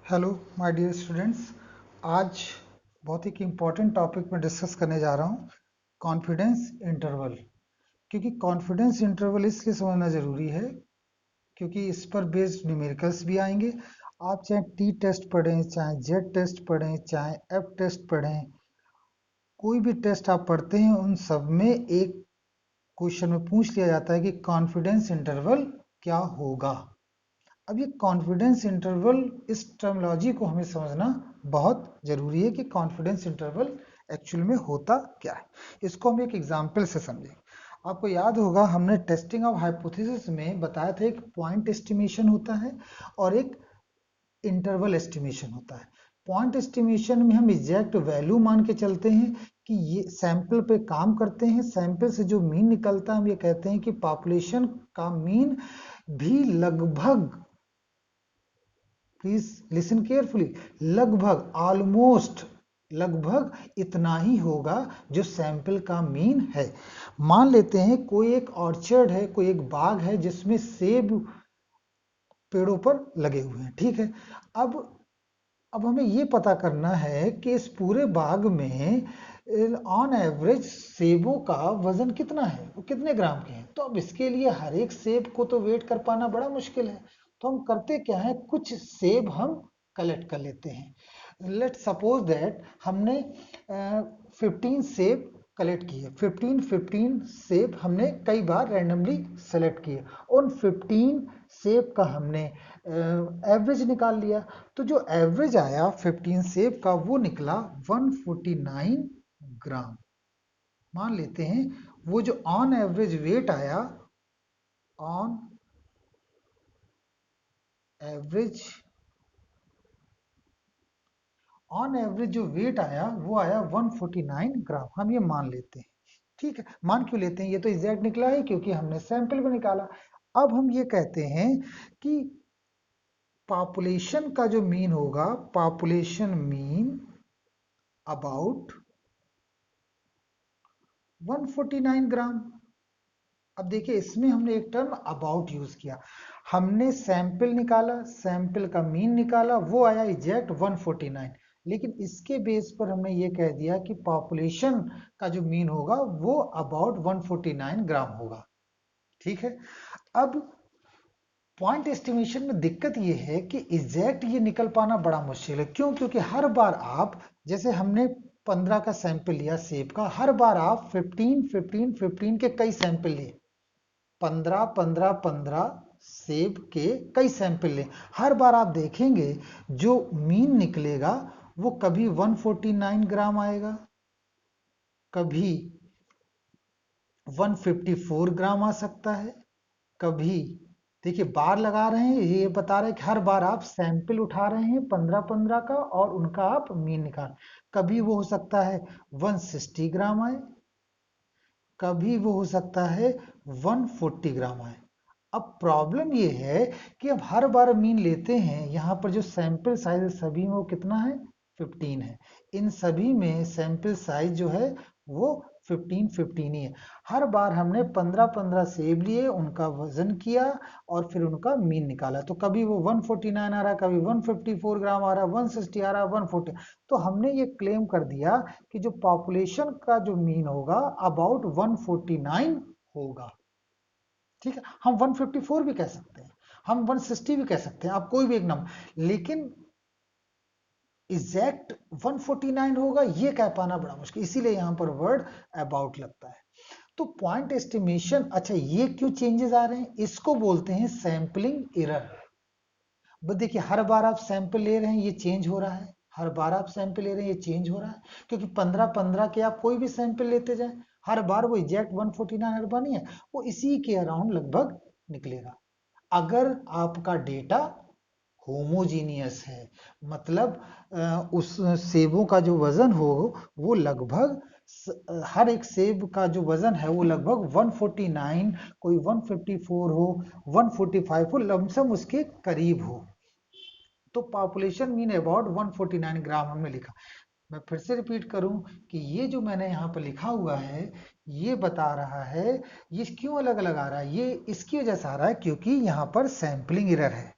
Hello my dear students. आज बहुत ही इम्पोर्टेंट टॉपिक में डिस्कस करने जा रहा हूँ, कॉन्फिडेंस इंटरवल। क्योंकि कॉन्फिडेंस इंटरवल इसलिए समझना ज़रूरी है क्योंकि इस पर बेस्ड न्यूमेरिकल्स भी आएंगे। आप चाहे टी टेस्ट पढ़ें, चाहे जेड टेस्ट पढ़ें, चाहे एफ टेस्ट पढ़ें, कोई भी टेस्ट आप पढ़ते हैं उन सब में एक क्वेश्चन में पूछ लिया जाता है कि कॉन्फिडेंस इंटरवल क्या होगा। अब ये कॉन्फिडेंस इंटरवल, इस टर्मिनोलॉजी को हमें समझना बहुत जरूरी है कि कॉन्फिडेंस इंटरवल एक्चुअल में होता क्या है। इसको हम एक एग्जांपल से समझें। आपको याद होगा हमने टेस्टिंग ऑफ हाइपोथेसिस में बताया था एक पॉइंट एस्टिमेशन होता है और एक इंटरवल एस्टिमेशन होता है। पॉइंट एस्टिमेशन में हम एग्जैक्ट वैल्यू मान के चलते हैं कि ये सैंपल पे काम करते हैं, सैंपल से जो मीन निकलता है हम ये कहते हैं कि पॉपुलेशन का मीन भी लगभग, प्लीज लिसन केयरफुली, लगभग ऑलमोस्ट लगभग इतना ही होगा जो सैंपल का मीन है। मान लेते हैं कोई एक ऑर्चर्ड है, कोई एक बाग है जिसमें सेब पेड़ों पर लगे हुए हैं, ठीक है। अब अब हमें ये पता करना है कि इस पूरे बाग में ऑन एवरेज सेबों का वजन कितना है, वो कितने ग्राम के हैं। तो अब इसके लिए हर एक सेब को तो वेट कर पाना बड़ा मुश्किल है। तो हम करते क्या है, कुछ सेब हम कलेक्ट कर लेते हैं। लेट सपोज दैट हमने 15 सेब कलेक्ट किए, 15 सेब हमने कई बार रैंडमली सेलेक्ट किए। उन 15 सेब का हमने एवरेज निकाल लिया। तो जो एवरेज आया 15 सेब का वो निकला 149 ग्राम। मान लेते हैं वो जो ऑन एवरेज वेट आया, ऑन एवरेज जो वेट आया वो आया 149 ग्राम, हम ये मान लेते हैं। ठीक है, मान क्यों लेते हैं, ये तो एग्जैक्ट निकला है क्योंकि हमने सैंपल में निकाला। अब हम ये कहते हैं कि पॉपुलेशन का जो मीन होगा, पॉपुलेशन मीन अबाउट 149 ग्राम। अब देखिए इसमें हमने एक टर्म अबाउट यूज किया। हमने सैंपल निकाला, सैंपल का मीन निकाला, वो आया एग्जैक्ट 149। लेकिन इसके बेस पर हमने ये कह दिया कि पॉपुलेशन का जो मीन होगा वो अबाउट 149 ग्राम होगा। ठीक है। अब पॉइंट एस्टिमेशन में दिक्कत ये है कि एग्जैक्ट ये निकल पाना बड़ा मुश्किल है। क्यों? क्योंकि हर बार आप, जैसे हमने 15 का सैंपल लिया सेब का, हर बार आप 15 के कई सैंपल लिए, 15 सेब के कई सैंपल लें। हर बार आप देखेंगे जो मीन निकलेगा वो कभी 149 ग्राम आएगा, कभी 154 ग्राम आ सकता है, कभी, देखिए बार लगा रहे हैं, ये बता रहे हैं कि हर बार आप सैंपल उठा रहे हैं 15 का और उनका आप मीन निकाल। कभी वो हो सकता है 160 ग्राम आए, कभी वो हो सकता है 140 ग्राम आए। अब प्रॉब्लम ये है कि अब हर बार मीन लेते हैं, यहाँ पर जो सैंपल साइज सभी में वो कितना है, 15 है। इन सभी में सैंपल साइज जो है वो 15 ही है। हर बार हमने 15 सेब लिए, उनका वजन किया और फिर उनका मीन निकाला। तो कभी वो 149 आ रहा, कभी 154 ग्राम आ रहा, 160 आ रहा, 140। तो हमने ये क्लेम कर दिया कि जो पॉपुलेशन का जो मीन होगा अबाउट 149 होगा। ठीक है, हम 154 भी कह सकते हैं, हम 160 भी कह सकते हैं, आप कोई भी एक नंबर, लेकिन एग्जैक्ट 149 होगा ये कह पाना बड़ा मुश्किल, इसीलिए यहां पर वर्ड अबाउट लगता है। तो पॉइंट एस्टिमेशन, अच्छा ये क्यों चेंजेस आ रहे हैं, इसको बोलते हैं सैंपलिंग एरर। बस देखिए हर बार आप सैंपल ले रहे हैं ये चेंज हो रहा है, हर बार आप सैंपल ले रहे हैं ये चेंज हो रहा है, क्योंकि 15 के आप कोई भी सैंपल लेते जाए हर बार वो एग्जैक्ट 149 हर बार नहीं है, वो इसी के अराउंड लगभग निकलेगा। अगर आपका डेटा होमोजीनियस है, मतलब उस सेबों का जो वजन हो वो लगभग हर एक सेब का जो वजन है वो लगभग 149, कोई 154 हो, 145 हो, लमसम उसके करीब हो। तो पॉपुलेशन मीन अबाउट 149 ग्राम हमने लिखा। मैं फिर से रिपीट करूं कि ये जो मैंने यहाँ पर लिखा हुआ है ये बता रहा है, ये क्यों अलग अलग आ रहा है, ये इसकी वजह से आ रहा है क्योंकि यहाँ पर सैंपलिंग एरर है।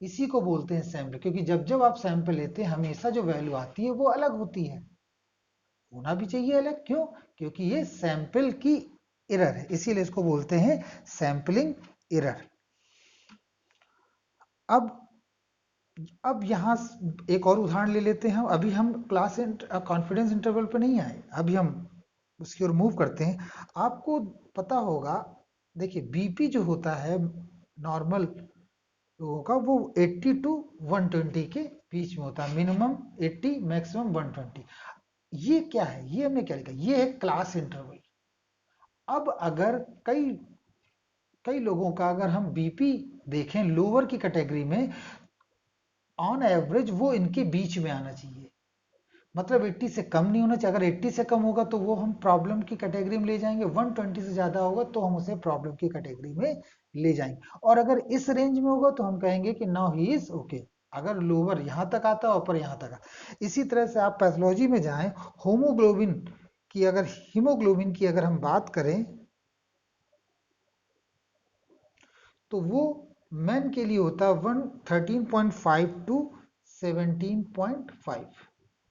इसी को बोलते हैं सैंपल, क्योंकि जब जब आप सैंपल लेते हैं हमेशा जो वैल्यू आती है वो अलग होती है, होना भी चाहिए अलग। क्यों? क्योंकि ये सैंपल की एरर है, इसीलिए इसको बोलते हैं सैंपलिंग एरर। अब यहाँ एक और उदाहरण ले लेते हैं। अभी हम कॉन्फिडेंस इंटरवल पे नहीं आए, अभी हम उसकी ओर मूव करते हैं। आपको पता होगा, देखिए बीपी जो होता है नॉर्मल लोगों का, वो 80 टू 120 के बीच में होता है, मिनिमम 80 मैक्सिमम 120। ये क्या है, ये हमने क्या लिखा, ये है क्लास इंटरवल। अब अगर कई कई लोगों का अगर हम बीपी देखें लोअर की कैटेगरी में, ऑन एवरेज वो इनके बीच में आना चाहिए, मतलब 80 से कम नहीं होना चाहिए। अगर 80 से कम होगा तो वो हम प्रॉब्लम की कैटेगरी में ले जाएंगे, 120 से ज्यादा होगा तो हम उसे प्रॉब्लम की कैटेगरी में ले जाएंगे, और अगर इस रेंज में होगा तो हम कहेंगे कि नाउ ही इज ओके। अगर लोअर यहां तक आता है, ऊपर यहां तक आता। इसी तरह से आप पैथोलॉजी में जाएं, होमोग्लोबिन की अगर हीमोग्लोबिन की अगर हम बात करें तो वो मेन के लिए होता है 13.5 टू 17.5,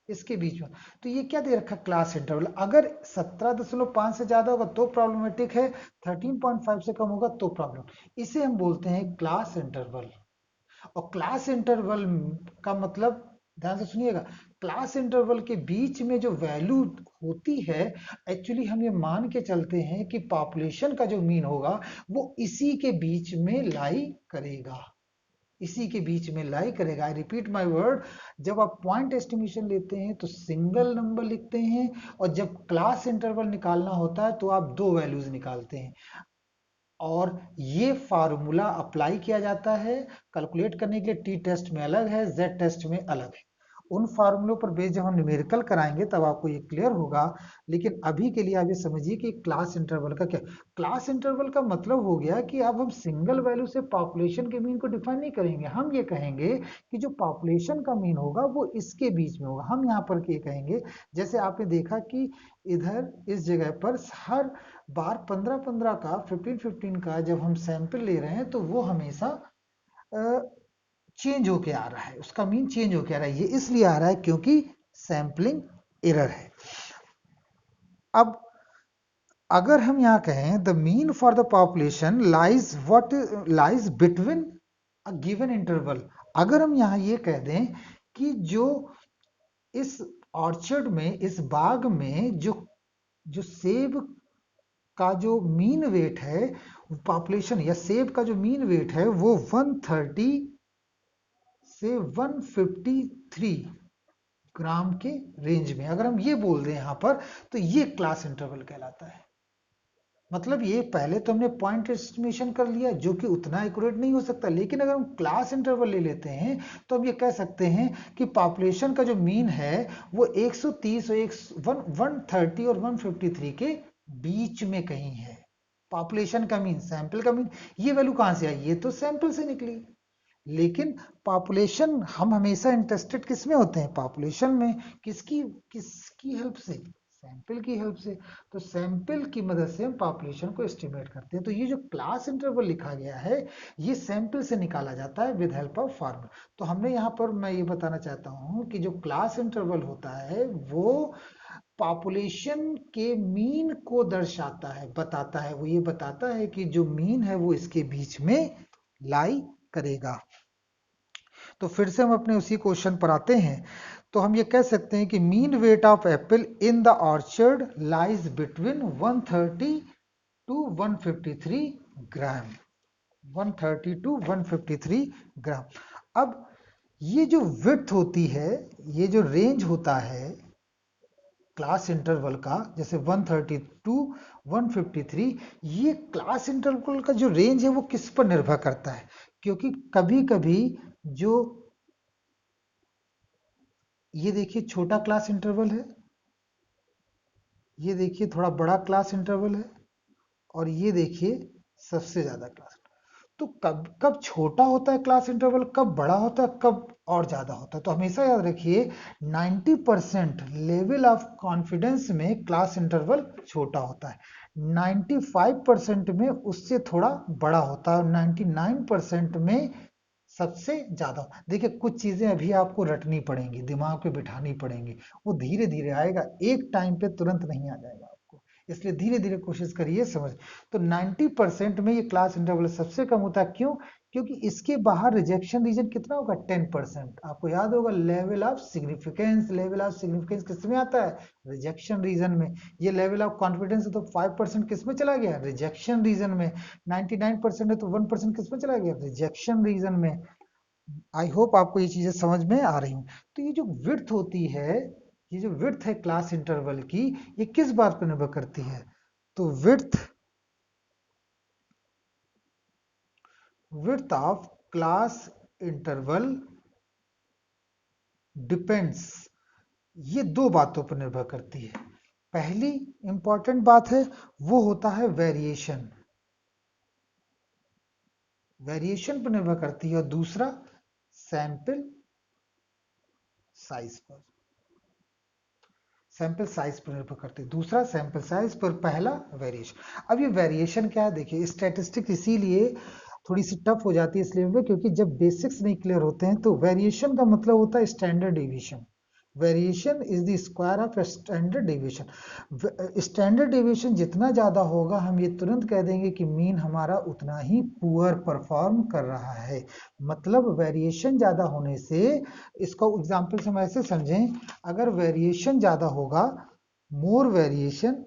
इसके बीच में। तो ये क्या दे रखा है, क्लास इंटरवल। अगर 17.5 से ज्यादा होगा तो प्रॉब्लमेटिक है, 13.5 से कम होगा तो प्रॉब्लम। इसे हम बोलते हैं क्लास इंटरवल। और क्लास इंटरवल का मतलब, ध्यान से सुनिएगा, क्लास इंटरवल के बीच में जो वैल्यू होती है, एक्चुअली हम ये मान के चलते हैं कि पॉपुलेशन का जो मीन होगा वो इसी के बीच में लाई करेगा, इसी के बीच में लाई करेगा। आई रिपीट माई वर्ड, जब आप पॉइंट एस्टिमेशन लेते हैं तो सिंगल नंबर लिखते हैं, और जब क्लास इंटरवल निकालना होता है तो आप दो वैल्यूज निकालते हैं, और ये फार्मूला अप्लाई किया जाता है कैलकुलेट करने के लिए। टी टेस्ट में अलग है, जेड टेस्ट में अलग है। उन फार्मूलों पर बेस जब हम न्यूमेरिकल कराएंगे तब आपको ये क्लियर होगा, लेकिन अभी के लिए आप ये समझिए कि क्लास इंटरवल का क्या। क्लास इंटरवल का मतलब हो गया कि अब हम सिंगल वैल्यू से पॉपुलेशन के मीन को डिफाइन नहीं करेंगे, हम ये कहेंगे कि जो पॉपुलेशन का मीन होगा वो इसके बीच में होगा। हम यहाँ पर ये कहेंगे, जैसे आपने देखा कि इधर इस जगह पर हर बार 15-15 का, 15-15 का जब हम सैंपल ले रहे हैं तो वो हमेशा चेंज होके आ रहा है, उसका मीन चेंज होके आ रहा है। ये इसलिए आ रहा है क्योंकि सैंपलिंग एरर है। अब अगर हम यहाँ कहें the mean for the population lies between a given interval, अगर हम यहाँ ये कह दें कि जो इस ऑर्चर्ड में, इस बाग में जो जो सेब का जो मीन वेट है, पॉपुलेशन या सेब का जो मीन वेट है वो 130 से 153 ग्राम के रेंज में, अगर हम ये बोल दें यहाँ पर, तो ये क्लास इंटरवल कहलाता है। मतलब ये पहले तो हमने पॉइंट एस्टिमेशन कर लिया जो कि उतना एक्यूरेट नहीं हो सकता, लेकिन अगर हम क्लास इंटरवल ले लेते हैं तो हम ये कह सकते हैं कि पॉपुलेशन का जो मीन है वो 130 और 130 और 153 के बीच में कहीं है। पॉपुलेशन का मीन, सैंपल का मीन, ये वैल्यू कहां से आई, ये तो सैंपल से निकली। लेकिन पॉपुलेशन, हम हमेशा इंटरेस्टेड किस में होते हैं, पॉपुलेशन में। किसकी किसकी हेल्प से, सैंपल की हेल्प से। तो सैंपल की मदद से हम पॉपुलेशन को एस्टिमेट करते हैं। तो ये जो क्लास इंटरवल लिखा गया है ये सैंपल से निकाला जाता है विद हेल्प ऑफ फार्मूला। तो हमने यहाँ पर, मैं ये बताना चाहता हूँ कि जो क्लास इंटरवल होता है वो पॉपुलेशन के मीन को दर्शाता है, बताता है। वो ये बताता है कि जो मीन है वो इसके बीच में लाई करेगा। तो फिर से हम अपने उसी क्वेश्चन पर आते हैं। तो हम ये कह सकते हैं कि mean weight of apple in the orchard lies between 130 to 153 gram, 130 to 153 gram. अब ये जो विड्थ होती है, ये जो रेंज होता है क्लास इंटरवल का, जैसे 130 टू 153, ये क्लास इंटरवल का जो रेंज है वो किस पर निर्भर करता है। क्योंकि कभी कभी जो, ये देखिए छोटा क्लास इंटरवल है, ये देखिए थोड़ा बड़ा क्लास इंटरवल है, और ये देखिए सबसे ज्यादा क्लास। तो कब कब छोटा होता है क्लास इंटरवल, कब बड़ा होता है, कब और ज्यादा होता है। तो हमेशा याद रखिए 90% लेवल ऑफ कॉन्फिडेंस में क्लास इंटरवल छोटा होता है, 95% में उससे थोड़ा बड़ा होता है, और 99% में सबसे ज्यादा। देखिए कुछ चीजें अभी आपको रटनी पड़ेंगी, दिमाग पे बिठानी पड़ेंगी, वो धीरे धीरे आएगा, एक टाइम पे तुरंत नहीं आ जाएगा आपको, इसलिए धीरे धीरे कोशिश करिए समझ। तो 90% में ये क्लास इंटरवल सबसे कम होता है, क्यों? क्योंकि इसके बाहर रिजेक्शन रीजन कितना होगा? 10%। आपको याद होगा level of significance, level of significance किसमें आता है? रिजेक्शन रीजन में। ये लेवल ऑफ कॉन्फिडेंस है तो 5% किसमें चला गया? रिजेक्शन रीजन में। 99% है तो 1% किसमें चला गया? रिजेक्शन रीजन में। आई होप आपको ये चीजें समझ में आ रही हूँ। तो ये जो विड्थ होती है, ये जो विड्थ है क्लास इंटरवल की, ये किस बात पर निर्भर करती है? तो width of class interval depends, ये दो बातों पर निर्भर करती है। पहली इंपॉर्टेंट बात है वो होता है वेरिएशन, वेरिएशन पर निर्भर करती है, और दूसरा सैंपल साइज पर, सैंपल साइज पर निर्भर करती है। दूसरा सैंपल साइज पर, पहला वेरिएशन। अब ये वेरिएशन क्या है? देखिए स्टैटिस्टिक्स इसीलिए थोड़ी सी टफ हो जाती है इसलिए, क्योंकि जब बेसिक्स नहीं क्लियर होते हैं तो वेरिएशन का मतलब होता है standard deviation. Variation is the square of standard deviation. Standard deviation जितना ज्यादा होगा, हम ये तुरंत कह देंगे कि मीन हमारा उतना ही पुअर परफॉर्म कर रहा है। मतलब वेरिएशन ज्यादा होने से, इसको एग्जांपल से हम ऐसे समझें, अगर वेरिएशन ज्यादा होगा, मोर वेरिएशन,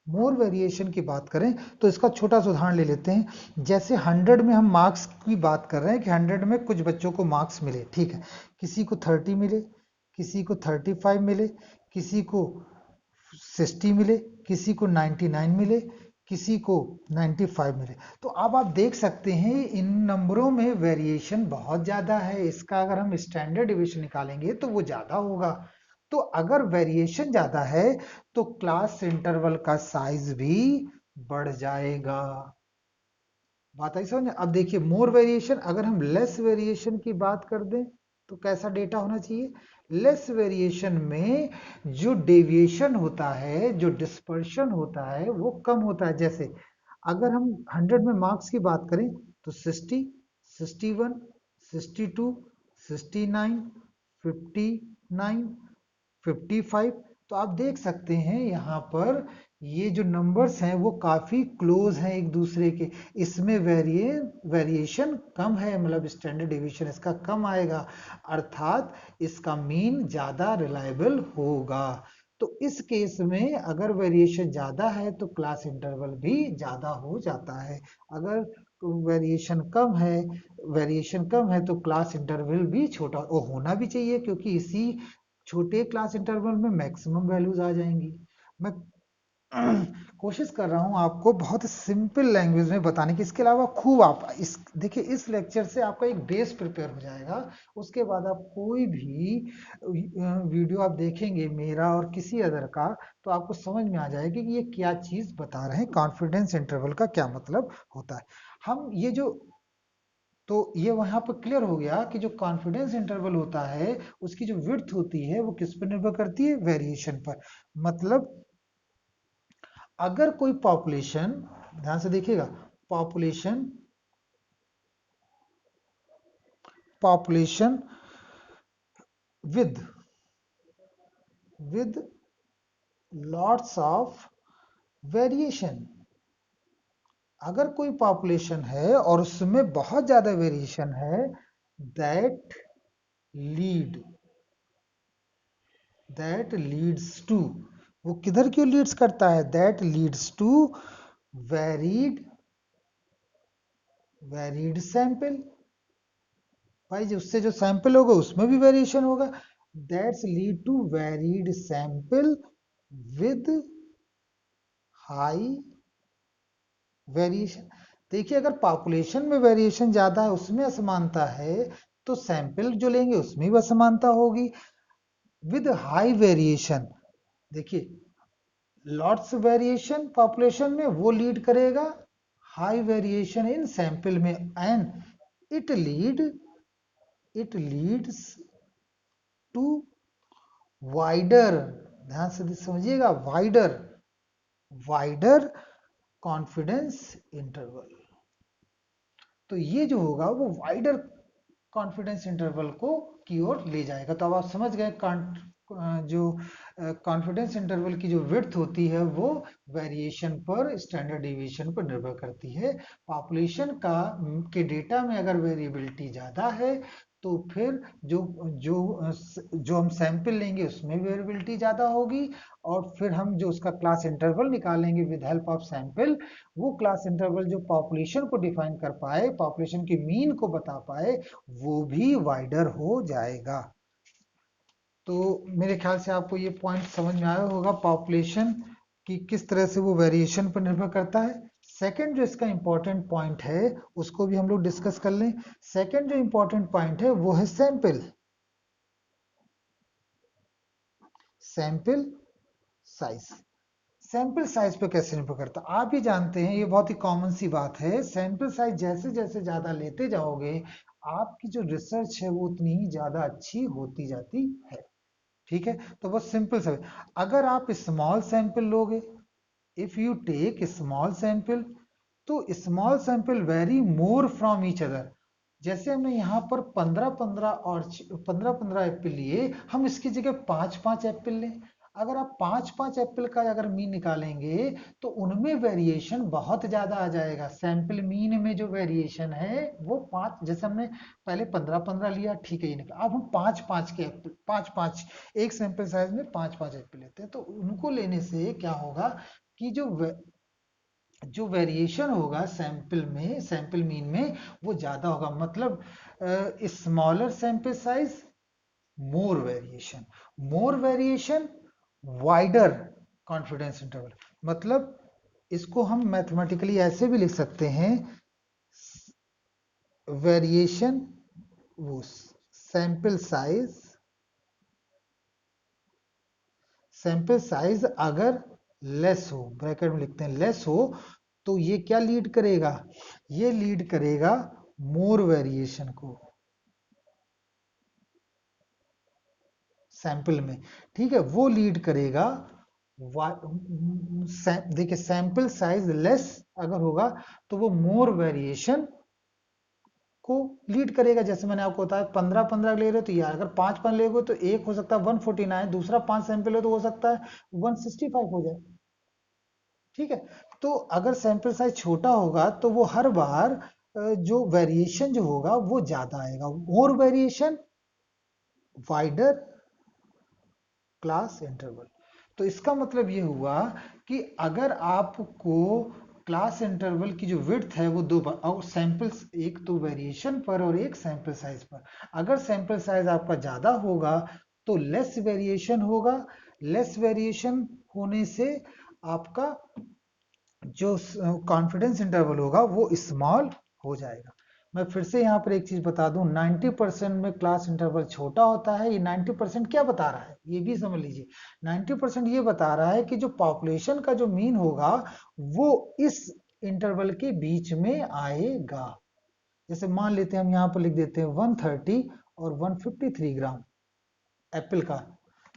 मोर वेरिएशन की बात करें तो इसका छोटा सा उदाहरण ले लेते हैं। जैसे 100 में हम मार्क्स की बात कर रहे हैं कि 100 में कुछ बच्चों को मार्क्स मिले, ठीक है, किसी को 30 मिले, किसी को 35 मिले, किसी को 60 मिले, किसी को 99 मिले, किसी को 95 मिले। तो अब आप देख सकते हैं इन नंबरों में वेरिएशन बहुत ज्यादा है। इसका अगर हम स्टैंडर्ड डिवीजन निकालेंगे तो वो ज्यादा होगा। तो अगर वेरिएशन ज्यादा है तो क्लास इंटरवल का साइज भी बढ़ जाएगा। बात आई समझ में? अब देखिए मोर वेरिएशन, अगर हम लेस वेरिएशन की बात कर दें तो कैसा डेटा होना चाहिए? लेस वेरिएशन में जो डेविएशन होता है, जो डिस्पर्शन होता है, वो कम होता है। जैसे अगर हम 100 में मार्क्स की बात करें तो 60, 61, 62, 69, 59, 55। तो आप देख सकते हैं यहाँ पर ये जो नंबर्स हैं वो काफी क्लोज हैं एक दूसरे के। इसमें वेरिएशन कम है, मतलब स्टैंडर्ड डिवीजन इसका कम आएगा, अर्थात इसका मीन ज्यादा रिलायबल होगा। तो इस केस में अगर वेरिएशन ज्यादा है तो क्लास इंटरवल भी ज्यादा हो जाता है। अगर वेरिएशन कम है, वेरिएशन कम है तो क्लास इंटरवल भी छोटा होना भी चाहिए, क्योंकि इसी छोटे क्लास इंटरवल में मैक्सिमम वैल्यूज आ जाएंगी। मैं कोशिश कर रहा हूं आपको बहुत सिंपल लैंग्वेज में बताने की। इसके अलावा खूब आप इस देखिए, इस लेक्चर से आपका एक बेस प्रिपेयर हो जाएगा। उसके बाद आप कोई भी वीडियो आप देखेंगे मेरा और किसी अदर का, तो आपको समझ में आ जाएगा कि ये क्या चीज बता रहे हैं, कॉन्फिडेंस इंटरवल का क्या मतलब होता है। हम ये जो, तो ये वहां पर क्लियर हो गया कि जो कॉन्फिडेंस इंटरवल होता है उसकी जो विड्थ होती है वो किस पर निर्भर करती है? वेरिएशन पर। मतलब अगर कोई पॉपुलेशन, ध्यान से देखिएगा, population population with with lots of variation, अगर कोई पॉपुलेशन है और उसमें बहुत ज्यादा वेरिएशन है, that lead that leads to, वो किधर क्यों लीड्स करता है? That leads to varied varied sample. भाई जो उससे जो सैंपल होगा उसमें भी वेरिएशन होगा। That's lead to varied sample with high variation. देखिए अगर पॉपुलेशन में वेरिएशन ज्यादा है, उसमें असमानता है, तो सैंपल जो लेंगे उसमें भी असमानता होगी। विद हाई वेरिएशन, देखिए लॉट्स वेरिएशन पॉपुलेशन में वो लीड करेगा हाई वेरिएशन इन सैंपल में, and it leads to wider, ध्यान से समझिएगा, वाइडर वाइडर कॉन्फिडेंस इंटरवल। तो ये जो होगा वो वाइडर कॉन्फिडेंस इंटरवल को की ओर ले जाएगा। तो अब आप समझ गए जो कॉन्फिडेंस इंटरवल की जो विड्थ होती है वो वेरिएशन पर, स्टैंडर्ड डिविएशन पर निर्भर करती है। पॉपुलेशन का के डेटा में अगर वेरिएबिलिटी ज़्यादा है तो फिर जो जो जो हम सैंपल लेंगे उसमें वेरिएबिलिटी ज़्यादा होगी, और फिर हम जो उसका क्लास इंटरवल निकालेंगे विद हेल्प ऑफ सैंपल, वो क्लास इंटरवल जो पॉपुलेशन को डिफाइन कर पाए, पॉपुलेशन की मीन को बता पाए, वो भी वाइडर हो जाएगा। तो मेरे ख्याल से आपको ये पॉइंट समझ में आया होगा, पॉपुलेशन की किस तरह से वो वेरिएशन पर निर्भर करता है। सेकंड जो इसका इंपॉर्टेंट पॉइंट है उसको भी हम लोग डिस्कस कर लें। सेकंड जो इंपॉर्टेंट पॉइंट है वो है sample. Sample size. Sample size पे कैसे निर्भर करता है आप ही जानते हैं, ये बहुत ही कॉमन सी बात है। सैंपल साइज जैसे जैसे ज्यादा लेते जाओगे आपकी जो रिसर्च है वो उतनी ही ज्यादा अच्छी होती जाती है। ठीक है, तो बहुत सिंपल सा। अगर आप स्मॉल सैंपल लोगे, if you take small sample, तो small sample vary more from each other. जैसे हमने यहाँ पर 15-15 और 15-15 एप्पल लिए, हम इसकी जगह 5-5 एप्पल लें। अगर आप 5-5 एप्पल का अगर मीन निकालेंगे तो उनमें वेरिएशन बहुत ज्यादा आ जाएगा। सैंपल मीन में जो वेरिएशन है वो 5, जैसे हमने पहले 15-15 लिया, ठीक है, ये निकला। अब हम 5-5 के एप्पल, 5-5 एक सैंपल साइज में 5-5 एप्पल लेते हैं, तो उनको लेने से क्या होगा कि जो वेरिएशन होगा सैंपल में, सैंपल मीन में, वो ज्यादा होगा। मतलब स्मॉलर सैंपल साइज, मोर वेरिएशन, मोर वेरिएशन, वाइडर कॉन्फिडेंस इंटरवल। मतलब इसको हम मैथमेटिकली ऐसे भी लिख सकते हैं, वेरिएशन वो सैंपल साइज अगर लेस हो, ब्रैकेट में लिखते हैं लेस हो, तो ये क्या लीड करेगा, ये लीड करेगा मोर वेरिएशन को सैंपल में। ठीक है, वो लीड करेगा। देखिए सैंपल साइज लेस अगर होगा तो वो मोर वेरिएशन को लीड करेगा। जैसे मैंने आपको बताया 15-15 ले रहे हो तो यार अगर 5-5 लेगे तो एक हो सकता है 149, दूसरा 5 सैंपल है तो हो सकता है 165 हो जाए। ठीक है, तो अगर सैंपल साइज छोटा होगा तो वो हर बार जो वेरिएशन जो होगा वो ज्यादा आएगा। मोर वेरिएशन, वाइडर क्लास इंटरवल। तो इसका मतलब ये हुआ कि अगर आपको क्लास इंटरवल की जो विड्थ है वो दो बार, और सैंपल्स, एक तो वेरिएशन पर और एक सैंपल साइज पर, अगर सैंपल साइज आपका ज्यादा होगा तो लेस वेरिएशन होगा। लेस वेरिएशन होने से आपका जो कॉन्फिडेंस इंटरवल होगा वो स्मॉल हो जाएगा। मैं फिर से यहाँ पर एक चीज बता दूं, 90% में क्लास इंटरवल छोटा होता है। ये 90% क्या बता रहा है ये भी समझ लीजिए। 90% ये बता रहा है कि जो पॉपुलेशन का जो मीन होगा वो इस इंटरवल के बीच में आएगा। जैसे मान लेते हैं हम यहाँ पर लिख देते हैं 130 और 153 ग्राम एप्पल का,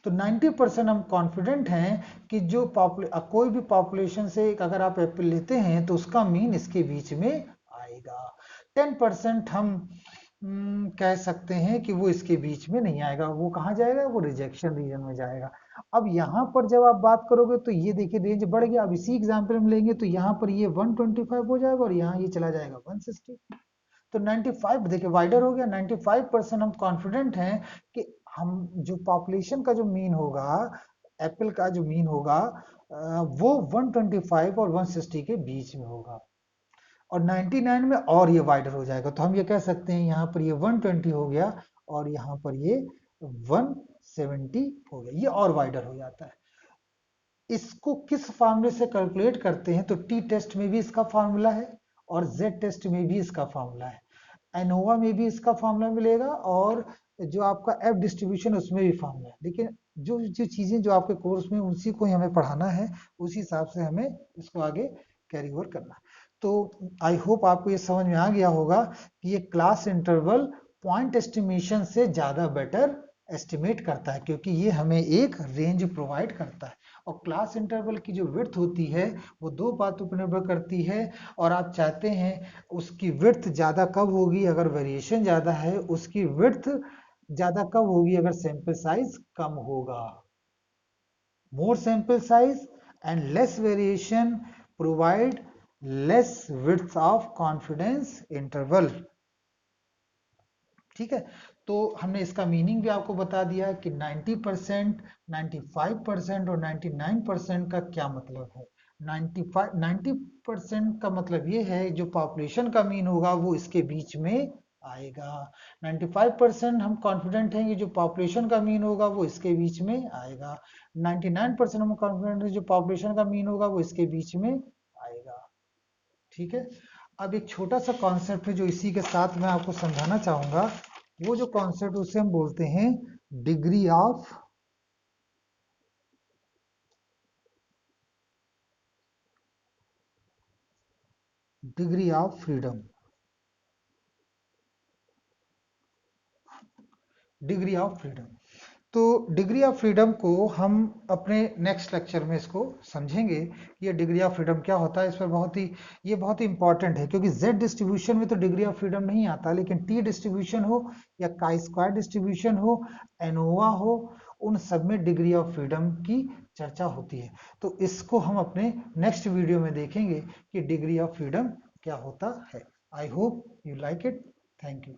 तो 90% हम कॉन्फिडेंट हैं कि जो कोई भी पॉपुलेशन से अगर आप एप्पल लेते हैं तो उसका मीन इसके बीच में आएगा। 10% हम कह सकते हैं कि वो इसके बीच में नहीं आएगा। वो कहाँ जाएगा, वो रिजेक्शन रीजन में जाएगा। अब यहाँ पर जब आप बात करोगे तो ये देखिए रेंज बढ़ गया। अब इसी एग्जाम्पल में लेंगे तो यहाँ पर ये 125 हो जाएगा और यहाँ ये चला जाएगा 160। तो 95 देखिए वाइडर हो गया। 95% हम कॉन्फिडेंट हैं कि हम जो पॉपुलेशन का जो मीन होगा, एप्पल का जो मीन होगा वो 125 और 160 के बीच में होगा। और 99 में और ये वाइडर हो जाएगा। तो हम ये कह सकते हैं यहाँ पर ये 120 हो गया और यहाँ पर ये 170 हो गया, ये और वाइडर हो जाता है। इसको किस फार्मूले से कैलकुलेट करते हैं, तो टी टेस्ट में भी इसका फार्मूला है और जेड टेस्ट में भी इसका फार्मूला है। एनोवा में भी इसका फार्मूला मिलेगा और जो आपका एफ डिस्ट्रीब्यूशन उसमें भी फार्मूला है। लेकिन जो जो चीजें जो आपके कोर्स में उसी को ही हमें पढ़ाना है, उसी हिसाब से हमें इसको आगे कैरी ओवर करना है। तो आई होप आपको ये समझ में आ गया होगा कि ये क्लास इंटरवल पॉइंट एस्टिमेशन से ज्यादा बेटर एस्टिमेट करता है, क्योंकि ये हमें एक रेंज प्रोवाइड करता है। और क्लास इंटरवल की जो विड्थ होती है वो दो बातों पर निर्भर करती है, और आप चाहते हैं उसकी विड्थ ज़्यादा कब होगी अगर वेरिएशन ज़्यादा है, उसकी विड्थ ज़्यादा कब होगी अगर सैंपल साइज कम होगा। More sample size and less variation provide less width of confidence interval। ठीक है, तो हमने इसका मीनिंग भी आपको बता दिया कि 90%, 95% और 99% का क्या मतलब है। 90% का मतलब ये है जो पॉपुलेशन का मीन होगा वो इसके बीच में आएगा। 95% हम कॉन्फिडेंट हैं कि जो पॉपुलेशन का मीन होगा वो इसके बीच में आएगा। 99% हम कॉन्फिडेंट हैं जो पॉपुलेशन का मीन होगा वो इसके बीच में आएगा। ठीक है, अब एक छोटा सा कॉन्सेप्ट है जो इसी के साथ मैं आपको समझाना चाहूंगा। वो जो कॉन्सेप्ट उसे हम बोलते हैं degree of freedom. Degree of freedom, तो डिग्री ऑफ फ्रीडम को हम अपने नेक्स्ट लेक्चर में इसको समझेंगे कि ये डिग्री ऑफ फ्रीडम क्या होता है। इस पर ये बहुत ही इंपॉर्टेंट है, क्योंकि जेड डिस्ट्रीब्यूशन में तो डिग्री ऑफ फ्रीडम नहीं आता, लेकिन टी डिस्ट्रीब्यूशन हो या काई स्क्वायर डिस्ट्रीब्यूशन हो, एनोवा हो, उन सब में डिग्री ऑफ फ्रीडम की चर्चा होती है। तो इसको हम अपने नेक्स्ट वीडियो में देखेंगे कि डिग्री ऑफ फ्रीडम क्या होता है। I hope you like it. Thank you.